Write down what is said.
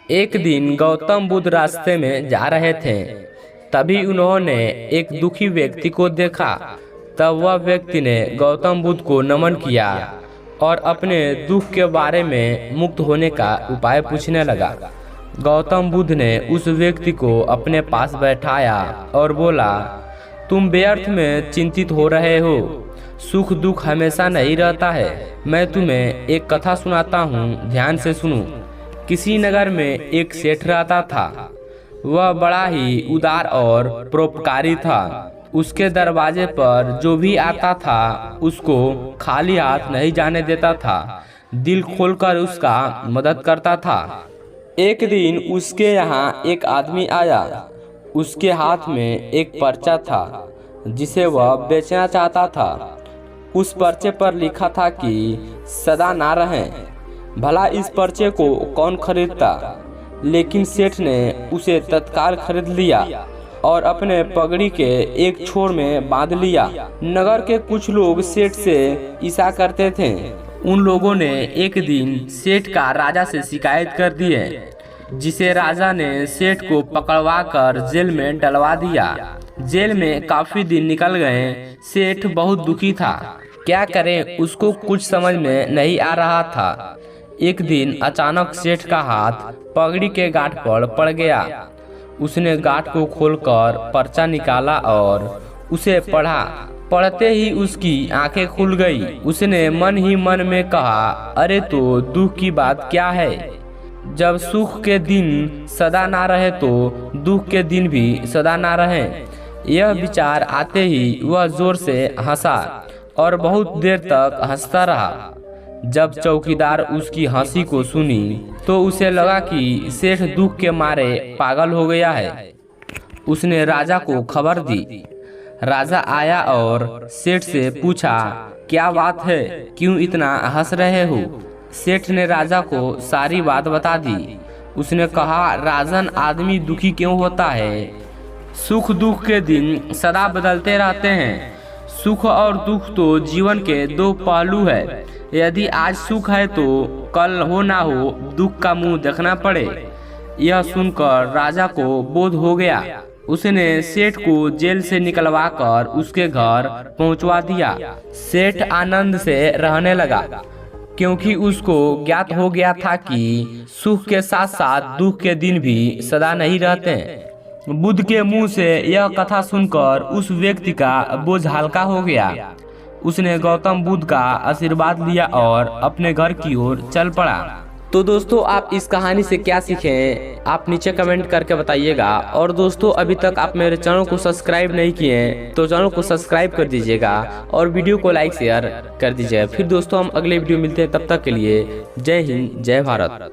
एक दिन गौतम बुद्ध रास्ते में जा रहे थे, तभी उन्होंने एक दुखी व्यक्ति को देखा। तब वह व्यक्ति ने गौतम बुद्ध को नमन किया और अपने दुख के बारे में मुक्त होने का उपाय पूछने लगा। गौतम बुद्ध ने उस व्यक्ति को अपने पास बैठाया और बोला, तुम व्यर्थ में चिंतित हो रहे हो। सुख दुख हमेशा नहीं रहता है। मैं तुम्हें एक कथा सुनाता हूँ, ध्यान से सुनो। किसी नगर में एक सेठ रहता था। वह बड़ा ही उदार और परोपकारी था। उसके दरवाजे पर जो भी आता था उसको खाली हाथ नहीं जाने देता था, दिल खोलकर उसका मदद करता था। एक दिन उसके यहाँ एक आदमी आया। उसके हाथ में एक पर्चा था जिसे वह बेचना चाहता था। उस पर्चे पर लिखा था कि सदा ना रहें। भला इस पर्चे को कौन खरीदता, लेकिन सेठ ने उसे तत्काल खरीद लिया और अपने पगड़ी के एक छोर में बांध लिया। नगर के कुछ लोग सेठ से ईर्ष्या करते थे। उन लोगों ने एक दिन सेठ का राजा से शिकायत कर दी है, जिसे राजा ने सेठ को पकड़वा कर जेल में डलवा दिया। जेल में काफी दिन निकल गए। सेठ बहुत दुखी था। क्या करे, उसको कुछ समझ में नहीं आ रहा था। एक दिन अचानक सेठ का हाथ पगड़ी के गांठ पर पड़ गया। उसने गांठ को खोलकर पर्चा निकाला और उसे पढ़ा। पढ़ते ही उसकी आंखें खुल गई। उसने मन ही मन में कहा, अरे तो दुख की बात क्या है। जब सुख के दिन सदा ना रहे तो दुख के दिन भी सदा ना रहे। यह विचार आते ही वह जोर से हंसा और बहुत देर तक हंसता रहा। जब चौकीदार उसकी हंसी को सुनी तो उसे लगा कि सेठ दुख के मारे पागल हो गया है। उसने राजा को खबर दी। राजा आया और सेठ से पूछा, क्या बात है, क्यों इतना हंस रहे हो। सेठ ने राजा को सारी बात बता दी। उसने कहा, राजन, आदमी दुखी क्यों होता है। सुख दुख के दिन सदा बदलते रहते हैं। सुख और दुख तो जीवन के दो पहलू है। यदि आज सुख है तो कल हो ना हो दुख का मुंह देखना पड़े। यह सुनकर राजा को बोध हो गया। उसने सेठ को जेल से निकलवा कर उसके घर पहुंचवा दिया। सेठ आनंद से रहने लगा, क्योंकि उसको ज्ञात हो गया था कि सुख के साथ साथ दुख के दिन भी सदा नहीं रहते। बुद्ध के मुंह से यह कथा सुनकर उस व्यक्ति का बोझ हल्का हो गया। उसने गौतम बुद्ध का आशीर्वाद लिया और अपने घर की ओर चल पड़ा। तो दोस्तों, आप इस कहानी से क्या सीखें, आप नीचे कमेंट करके बताइएगा। और दोस्तों, अभी तक आप मेरे चैनल को सब्सक्राइब नहीं किए तो चैनल को सब्सक्राइब कर दीजिएगा और वीडियो को लाइक शेयर कर दीजिएगा। फिर दोस्तों, हम अगले वीडियो मिलते हैं। तब तक के लिए जय हिंद, जय भारत।